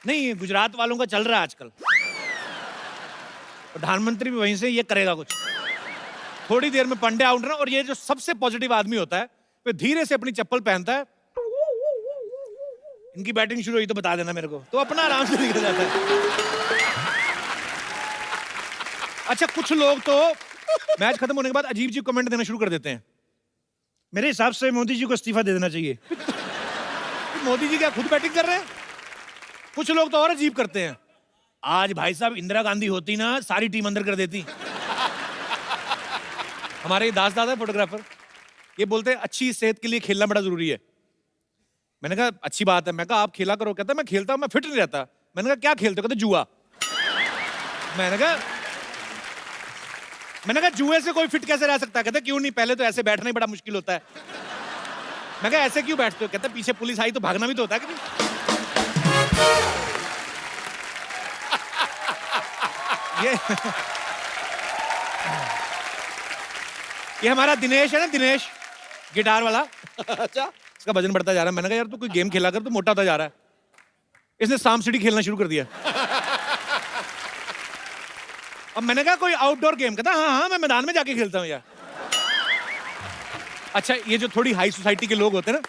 नहीं, गुजरात वालों का चल रहा है आजकल, प्रधानमंत्री भी वहीं से ये करेगा कुछ। थोड़ी देर में पांड्या आउट ना, और ये जो सबसे पॉजिटिव आदमी होता है वो धीरे से अपनी चप्पल पहनता है, इनकी बैटिंग शुरू हुई तो बता देना मेरे को, तो अपना आराम से निकल जाता है। अच्छा, कुछ लोग तो मैच खत्म होने के बाद अजीब अजीब कमेंट देना शुरू कर देते हैं। मेरे हिसाब से मोदी जी को इस्तीफा दे देना चाहिए। मोदी जी क्या खुद बैटिंग कर रहे हैं? कुछ लोग तो और अजीब करते हैं, आज भाई साहब इंदिरा गांधी होती ना, सारी टीम अंदर कर देती। हमारे दास दादा फोटोग्राफर, ये बोलते हैं अच्छी सेहत के लिए खेलना बड़ा जरूरी है। मैंने कहा अच्छी बात है, मैं कहा आप खेला करो। कहता मैं खेलता हूं, मैं फिट नहीं रहता। मैंने कहा क्या खेलते हो? कहते जुआ। मैंने कहा जुए से कोई फिट कैसे रह सकता है? कहते क्यों नहीं, पहले तो ऐसे बैठना ही बड़ा मुश्किल होता है। मैं कहा ऐसे क्यों बैठते हो? कहते पीछे पुलिस आई तो भागना भी तो होता है कि नहीं? ये हमारा दिनेश है ना, दिनेश गिटार वाला। अच्छा, इसका वजन बढ़ता जा रहा है। मैंने कहा यार तू कोई गेम खेला कर, तो मोटा होता जा रहा है। इसने सांप सीढ़ी खेलना शुरू कर दिया। अब मैंने कहा कोई आउटडोर गेम? कहता हाँ मैं मैदान में जाके खेलता हूँ यार। अच्छा, ये जो थोड़ी हाई सोसाइटी के लोग होते हैं ना,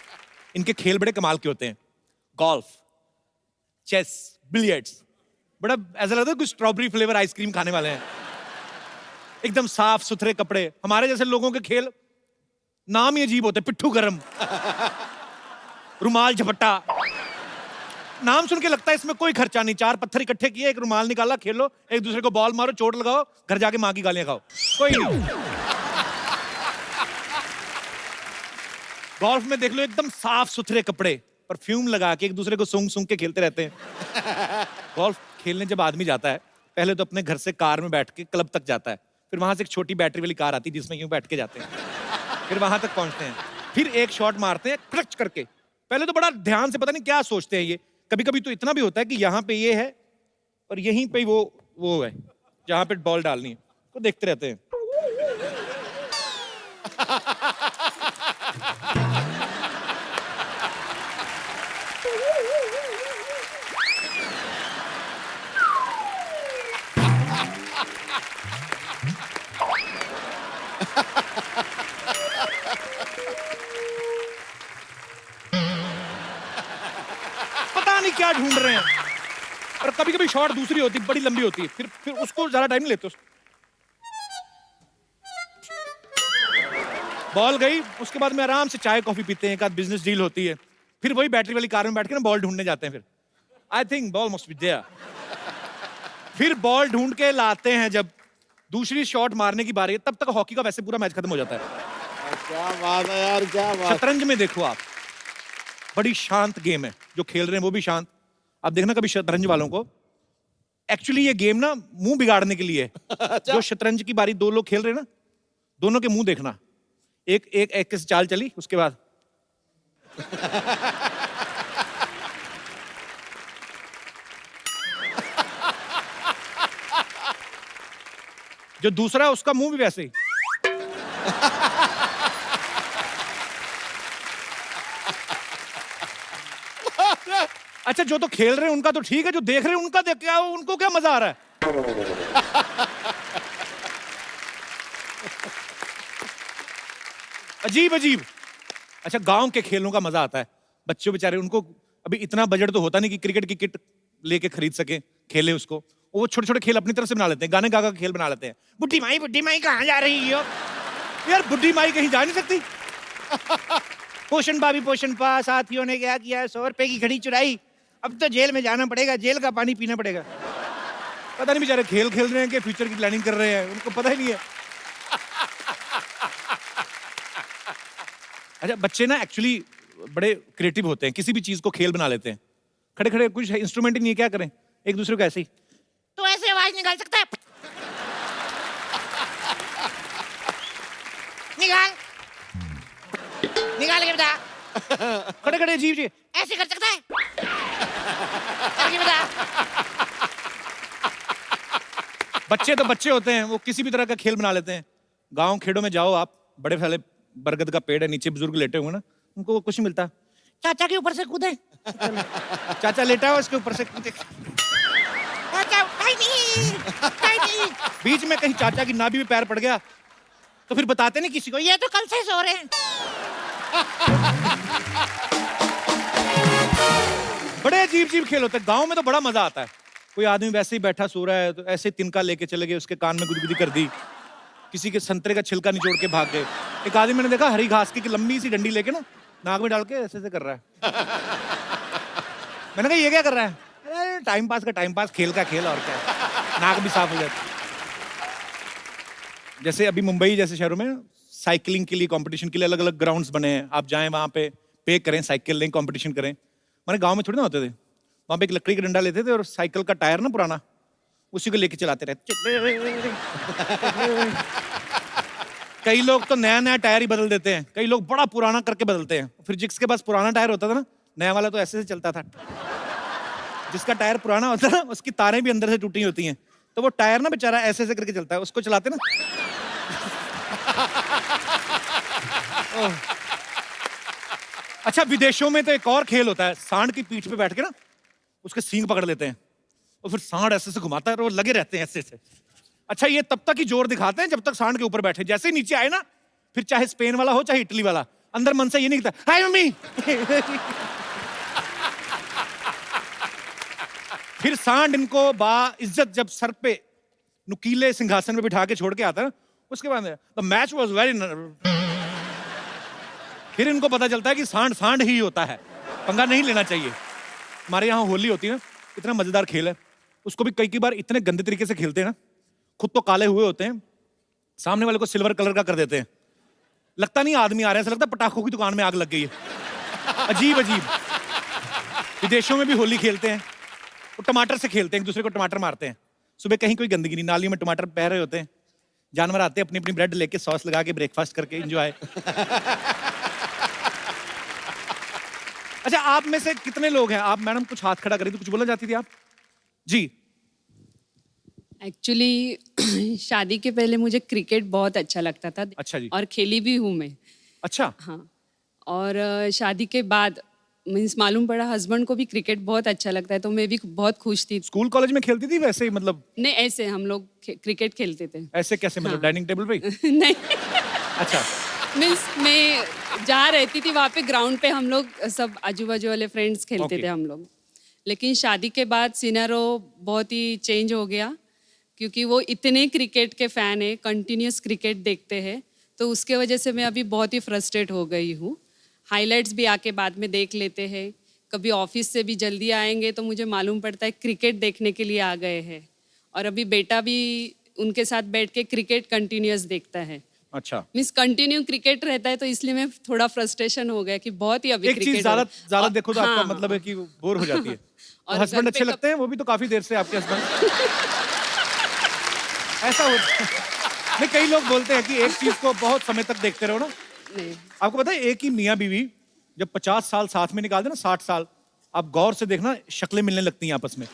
इनके खेल बड़े कमाल के होते हैं। गोल्फ, चेस, बिलियर्ड्स, बड़ा ऐसा लगता है कुछ स्ट्रॉबेरी फ्लेवर आइसक्रीम खाने वाले हैं। एकदम साफ सुथरे कपड़े। हमारे जैसे लोगों के खेल नाम ही अजीब होते हैं, पिट्ठू गरम, रुमाल झपट्टा। नाम सुन के लगता है इसमें कोई खर्चा नहीं, 4 पत्थर इकट्ठे किए, एक रुमाल निकाला, खेलो, एक दूसरे को बॉल मारो, चोट लगाओ, घर जाके मां की गालियां खाओ, कोई नहीं। गोल्फ में देख लो एकदम साफ सुथरे कपड़े, परफ्यूम लगा के एक दूसरे को सूंघ सूंघ के खेलते रहते हैं। गोल्फ खेलने जब आदमी जाता है, पहले तो अपने घर से कार में बैठ के क्लब तक जाता है, फिर वहां से एक छोटी बैटरी वाली कार आती है जिसमें यूं बैठ के जाते हैं, फिर वहां तक पहुंचते हैं, फिर एक शॉट मारते हैं क्रच करके। पहले तो बड़ा ध्यान से, पता नहीं क्या सोचते हैं ये। कभी कभी तो इतना भी होता है कि यहाँ पे ये है और यहीं पे वो है जहां पे बॉल डालनी है, तो देखते रहते हैं। पता नहीं क्या ढूंढ रहे हैं। और कभी कभी शॉट दूसरी होती, बड़ी लंबी होती है, फिर उसको ज्यादा टाइम नहीं लेते। बॉल गई, उसके बाद में आराम से चाय कॉफी पीते हैं, एक आध बिजनेस डील होती है, फिर वही बैटरी वाली कार में बैठ के ना बॉल ढूंढने जाते हैं। I think ball must be there. फिर बॉल ढूंढ के लाते हैं, जब दूसरी शॉट मारने की बारी है, तब तक हॉकी का वैसे पूरा मैच खत्म हो जाता है। क्या बात है यार, क्या बात। शतरंज में देखो आप, बड़ी शांत गेम है, जो खेल रहे हैं वो भी शांत। आप देखना कभी शतरंज वालों को, एक्चुअली ये गेम ना मुंह बिगाड़ने के लिए है। जो शतरंज की बारी दो लोग खेल रहे हैं ना, दोनों के मुंह देखना, एक एक एक के चाल चली, उसके बाद जो दूसरा है उसका मुंह भी वैसे ही। अच्छा, जो तो खेल रहे हैं उनका तो ठीक है, जो देख रहे हैं उनका देख क्या, उनको क्या मजा आ रहा है? अजीब अजीब। अच्छा, गांव के खेलों का मजा आता है। बच्चों बेचारे, उनको अभी इतना बजट तो होता नहीं कि क्रिकेट की किट लेके खरीद सके, खेले उसको। वो छोटे छोटे खेल अपनी तरफ से बना लेते हैं, गाने गा के खेल बना लेते हैं। बुड्ढी माई कहाँ जा रही हो यार? बुड्ढी माई कहीं जा नहीं सकती। पोषण भाभी पोषण पा, साथियों ने क्या किया, 100 रुपए की घड़ी चुराई, अब तो जेल में जाना पड़ेगा, जेल का पानी पीना पड़ेगा। पता नहीं बेचारे खेल खेल रहे हैं कि फ्यूचर की प्लानिंग कर रहे हैं, उनको पता ही नहीं है। अच्छा, बच्चे ना एक्चुअली बड़े क्रिएटिव होते हैं, किसी भी चीज को खेल बना लेते हैं। खड़े खड़े कुछ इंस्ट्रूमेंट ही नहीं है, क्या करें, एक दूसरे को ऐसे ही, तो ऐसे आवाज निकाल सकता है, निकाल निकाल के बता। खड़े खड़े अजीब जी, ऐसे कर सकता है, करके बता। बच्चे तो बच्चे होते हैं, वो किसी भी तरह का खेल बना लेते हैं। गांव खेड़ों में जाओ आप, बड़े फैले बरगद का पेड़ है, नीचे बुजुर्ग लेटे हुए ना, उनको कुछ नहीं मिलता, चाचा के ऊपर से कूदे। चाचा लेटा हो, इसके ऊपर से कूदे। चाचा नहीं। बीच में कहीं चाचा की नाभि में पैर पड़ गया तो फिर बताते नहीं किसी को, ये तो कल से सो रहे हैं। बड़े अजीब अजीब खेल होते हैं। गांव में तो बड़ा मजा आता है। कोई आदमी वैसे ही बैठा सो रहा है तो ऐसे तिनका लेके चले गए, उसके कान में गुदगुदी कर दी, किसी के संतरे का छिलका निचोड़ के भाग गए। एक आदमी मैंने देखा हरी घास की लंबी सी डंडी लेके ना नाक में डाल के ऐसे ऐसे कर रहा है। मैंने कहा ये क्या कर रहा है? अरे टाइम पास का टाइम पास, खेल का खेल, और क्या है, नाक भी साफ हो जाती। जैसे अभी मुंबई जैसे शहरों में साइकिलिंग के लिए, कंपटीशन के लिए अलग अलग ग्राउंड्स बने हैं। आप जाएं वहां पे, पे करें, साइकिल लें, कंपटीशन करें। हमारे गांव में थोड़ी ना होते थे। वहां पे एक लकड़ी का डंडा लेते थे और साइकिल का टायर ना पुराना, उसी को लेके चलाते रहते। कई लोग तो नया नया टायर ही बदल देते हैं, कई लोग बड़ा पुराना करके बदलते हैं। फिर जिसके पास पुराना टायर होता था ना, नया वाला तो ऐसे से चलता था। जिसका टायर पुराना होता है ना, उसकी तारें भी अंदर से टूटी होती हैं, तो वो टायर ना बेचारा ऐसे ऐसे करके चलता है, उसको चलाते ना। अच्छा, विदेशों में तो एक और खेल होता है, सांड की पीठ पे बैठ के ना उसके सींग पकड़ लेते हैं और फिर सांड ऐसे से घुमाता है और वो लगे रहते हैं ऐसे से। अच्छा, ये तब तक ही जोर दिखाते हैं जब तक सांड के ऊपर बैठे। जैसे ही नीचे आए ना, फिर चाहे स्पेन वाला हो चाहे इटली वाला, अंदर मन से ये नहीं कहता हाय मम्मी। फिर सांड इनको बा इज्जत जब सर पे नुकीले सिंहासन में बिठा के छोड़ के आता है, उसके बाद द मैच वाज वेरी, फिर इनको पता चलता है कि सांड सांड ही होता है, पंगा नहीं लेना चाहिए। हमारे यहाँ होली होती है ना, इतना मजेदार खेल है, उसको भी कई बार इतने गंदे तरीके से खेलते हैं ना, खुद तो काले हुए होते हैं, सामने वाले को सिल्वर कलर का कर देते हैं। लगता नहीं आदमी आ रहे हैं, ऐसा लगता है पटाखों की दुकान में आग लग गई है। अजीब अजीब। विदेशों में भी होली खेलते हैं, वो टमाटर से खेलते हैं, एक दूसरे को टमाटर मारते हैं। सुबह कहीं कोई गंदगी नहीं, नालियों में टमाटर बह रहे होते हैं, जानवर आते हैं अपनी अपनी ब्रेड लेके, सॉस लगा के ब्रेकफास्ट करके एंजॉय। अच्छा, आप में से कितने लोग हैं, आप मैडम कुछ हाथ खड़ा करी तो कुछ बोलना चाहती थी आप? जी। एक्चुअली शादी के पहले मुझे क्रिकेट बहुत अच्छा लगता था। अच्छा जी। और खेली भी हूँ मैं। अच्छा। हाँ। और शादी के बाद मीन्स मालूम पड़ा हस्बैंड को भी क्रिकेट बहुत अच्छा लगता है, तो मैं भी बहुत खुश थी। स्कूल कॉलेज में खेलती थी वैसे ही, मतलब? नहीं, ऐसे हम लोग क्रिकेट खेलते थे। ऐसे कैसे, मतलब डाइनिंग टेबल पे? नहीं। अच्छा। मीन्स मैं जहाँ रहती थी वहाँ पे ग्राउंड पे हम लोग सब आजू बाजू वाले फ्रेंड्स खेलते थे हम लोग। लेकिन शादी के बाद सिनेरियो बहुत ही चेंज हो गया, क्योंकि वो इतने क्रिकेट के फैन है, कंटिन्यूस क्रिकेट देखते हैं, तो उसके वजह से मैं अभी बहुत ही फ्रस्ट्रेट हो गई हूँ। हाइलाइट्स भी आके बाद में देख लेते हैं, कभी ऑफिस से भी जल्दी आएंगे तो मुझे मालूम पड़ता है क्रिकेट देखने के लिए आ गए हैं। और अभी बेटा भी उनके साथ बैठ के क्रिकेट कंटिन्यूअस देखता है। अच्छा, मीन्स कंटिन्यू क्रिकेट रहता है, तो इसलिए मैं थोड़ा फ्रस्ट्रेशन हो गया कि बहुत ही अभी एक चीज क्रिकेट ज्यादा देखो तो आपका हाँ, मतलब है कि बोर हो जाती है। और और हस्बैंड घर पे अच्छे लगते हैं, वो भी तो काफी देर से आपके हस्बैंड। ऐसा होता है। नहीं, कई लोग बोलते हैं कि एक चीज को बहुत समय तक देखते रहो ना। नहीं, आपको पता है एक ही मियाँ बीवी जब 50 साल साथ में निकाल दे ना, 60 साल, आप गौर से देखना शक्लें मिलने लगती हैं आपस में।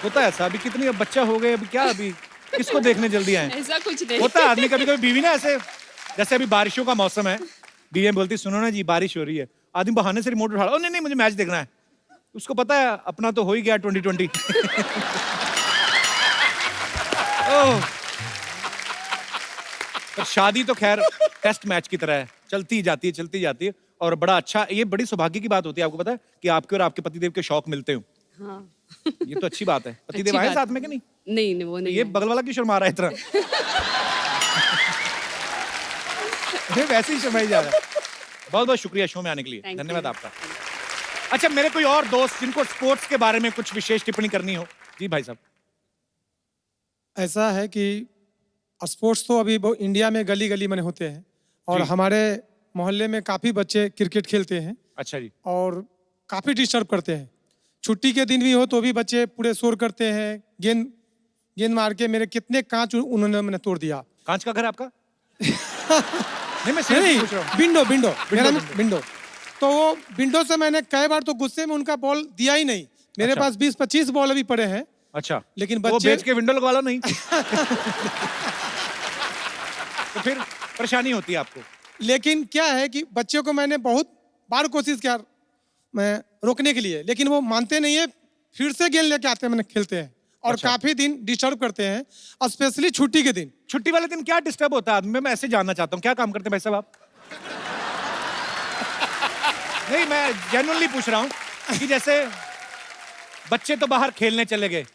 होता है ऐसा। अभी कितनी, अब बच्चा हो गए, अभी क्या, अभी किसको देखने जल्दी आए? ऐसा कुछ नहीं होता है आदमी कभी कभी बीवी ना ऐसे, जैसे अभी बारिशों का मौसम है, बीवी बोलती सुनो ना जी बारिश हो रही है, आदमी बहाने से रिमोट उठा लो, नहीं नहीं मुझे मैच देखना है। उसको पता है अपना तो हो ही गया 2020। ओह, पर शादी तो खैर टेस्ट मैच की तरह है, चलती जाती है, चलती जाती है। और बड़ा अच्छा, ये बड़ी सौभाग्य की बात होती है, आपको पता है कि आपके और आपके पतिदेव के शौक मिलते हो। हाँ। ये तो अच्छी बात है। पतिदेव अच्छी आए बात। साथ में कि नहीं? नहीं नहीं, वो नहीं ये है। बगल वाला क्यों शर्मा रहा है इतना? ये वैसे ही शर्माई जा रहा है। बहुत बहुत शुक्रिया शो में आने के लिए, Thank धन्यवाद you. आपका। अच्छा, मेरे कोई और दोस्त जिनको स्पोर्ट्स के बारे में कुछ विशेष टिप्पणी करनी हो? जी भाई साहब। ऐसा है कि स्पोर्ट्स तो अभी इंडिया में गली गली में होते हैं और जी। हमारे मोहल्ले में काफी बच्चे क्रिकेट खेलते हैं अच्छा जी। और काफी डिस्टर्ब करते हैं। छुट्टी के दिन भी हो तो भी बच्चे पूरे शोर करते हैं, गेंद गेंद मार के मेरे कितने कांच उन्होंने मैंने तोड़ दिया। कांच का घर आपका? नहीं, मैं सीरियसली नहीं, पूछ रहा हूँ। विंडो विंडो मेरा विंडो। विंडो। तो वो विंडो से मैंने कई बार तो गुस्से में उनका बॉल दिया ही नहीं। मेरे अच्छा। पास 20-25 बॉल अभी पड़े हैं। अच्छा, लेकिन वो बच्चे बेच के विंडो लगवा लो नहीं। तो फिर परेशानी होती है आपको। लेकिन क्या है कि बच्चों को मैंने बहुत बार कोशिश किया मैं रोकने के लिए, लेकिन वो मानते नहीं है। फिर से गेंद लेके आते हैं, मैंने खेलते हैं और अच्छा। काफी दिन डिस्टर्ब करते हैं, स्पेशली छुट्टी के दिन। छुट्टी वाले दिन क्या डिस्टर्ब होता है आदमी? मैं ऐसे जानना चाहता हूँ, क्या काम करते हैं भाई साहब आप? नहीं, मैं जेन्युइनली पूछ रहा हूँ कि जैसे बच्चे तो बाहर खेलने चले गए,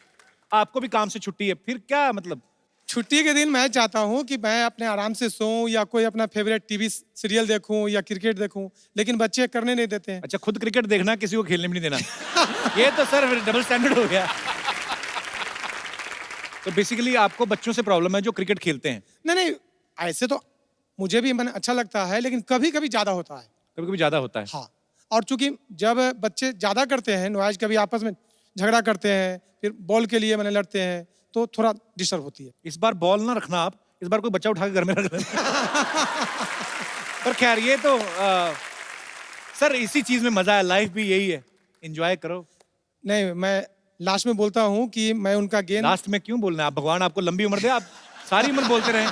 आपको भी काम से छुट्टी है, फिर क्या मतलब? छुट्टी के दिन मैं चाहता हूँ कि मैं अपने आराम से सोऊं या कोई अपना फेवरेट टीवी सीरियल देखूं या क्रिकेट देखूं, लेकिन बच्चे करने नहीं देते हैं। अच्छा, खुद क्रिकेट देखना, किसी को खेलने भी नहीं देना। ये तो सर डबल स्टैंडर्ड हो गया। तो बेसिकली आपको बच्चों से प्रॉब्लम है जो क्रिकेट खेलते हैं? नहीं नहीं, ऐसे तो मुझे भी मैंने अच्छा लगता है, लेकिन कभी कभी ज्यादा होता है। कभी कभी ज्यादा होता है। हाँ, और चूंकि जब बच्चे ज्यादा करते हैं नॉइज, कभी आपस में झगड़ा करते हैं, फिर बॉल के लिए मैंने लड़ते हैं, तो थोड़ा डिस्टर्ब होती है। इस बार बॉल ना रखना आप, इस बार कोई बच्चा उठा के घर में रख लेना। पर खैर ये तो सर इसी चीज में मजा है, लाइफ भी यही है, एंजॉय करो। नहीं, मैं लास्ट में बोलता हूँ कि मैं उनका गेंद लास्ट में क्यों बोलना है? आप भगवान आपको लंबी उम्र दे, आप सारी उम्र बोलते रहें।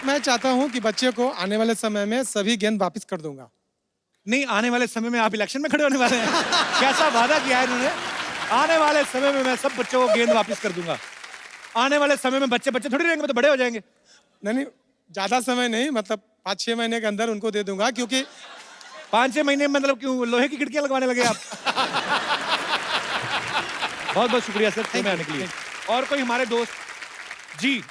मैं चाहता हूँ कि बच्चे को आने वाले समय में सभी गेंद वापस कर दूंगा। नहीं, आने वाले समय में आप इलेक्शन में खड़े होने वाले हैं? कैसा वादा किया है इन्होंने? आने वाले समय में मैं सब बच्चों को गेंद वापस कर दूंगा। आने वाले समय में बच्चे बच्चे थोड़ी रहेंगे, वो तो बड़े हो जाएंगे। नहीं, ज्यादा समय नहीं, मतलब 5-6 महीने के अंदर उनको दे दूंगा, क्योंकि 5-6 महीने में मतलब क्यों लोहे की खिड़कियां लगवाने लगे आप? बहुत बहुत शुक्रिया सर शो में आने के लिए। और कोई हमारे दोस्त? जी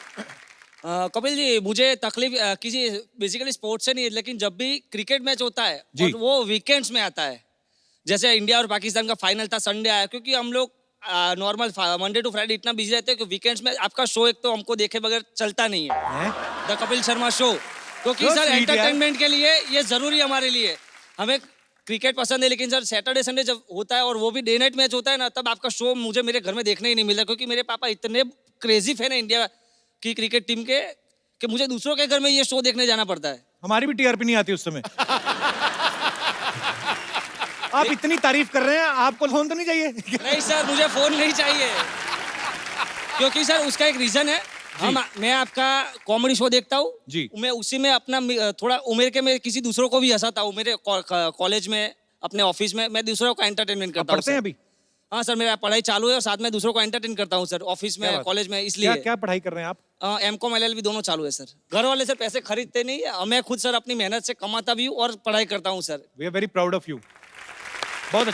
कपिल जी, मुझे तकलीफ किसी बेसिकली स्पोर्ट्स से नहीं है, लेकिन जब भी क्रिकेट मैच होता है जी। और वो वीकेंड्स में आता है, जैसे इंडिया और पाकिस्तान का फाइनल था, संडे आया, क्योंकि हम लोग नॉर्मल मंडे टू फ्राइडे इतना बिजी रहते हैं कि वीकेंड्स में आपका शो एक तो हमको देखे बगैर चलता नहीं है, द कपिल शर्मा शो। क्योंकि So सर sweet एंटरटेनमेंट के लिए ये जरूरी है हमारे लिए। हमें क्रिकेट पसंद है, लेकिन सर सैटरडे संडे जब होता है और वो भी डे नाइट मैच होता है ना, तब आपका शो मुझे मेरे घर में देखने ही नहीं मिलता, क्योंकि मेरे पापा इतने क्रेजी फैन है इंडिया की क्रिकेट टीम के कि मुझे दूसरों के घर में ये शो देखने जाना पड़ता है। हमारी भी टीआरपी नहीं आती उस समय। आप इतनी तारीफ कर रहे हैं, आपको फोन तो नहीं चाहिए? नहीं सर, मुझे फोन नहीं चाहिए, क्योंकि सर उसका एक रीजन है। मैं आपका कॉमेडी शो देखता हूँ जी। मैं उसी में अपना थोड़ा उम्र के मैं किसी दूसरों को भी हंसाता हूँ। मेरे कॉलेज में, अपने ऑफिस में मैं दूसरों का एंटरटेनमेंट करता हूँ। पढ़ते हैं अभी? हाँ सर, मेरा पढ़ाई चालू है और साथ में दूसरों को एंटरटेन करता हूँ सर, ऑफिस में, कॉलेज में, इसलिए। क्या क्या पढ़ाई कर रहे हैं आप? एमकॉम LLB दोनों चालू है सर। घर वाले सर पैसे खरीदते नहीं है, मैं खुद सर अपनी मेहनत से कमाता भी हूँ और पढ़ाई करता हूँ sir. We are very proud of you. बहुत अच्छा।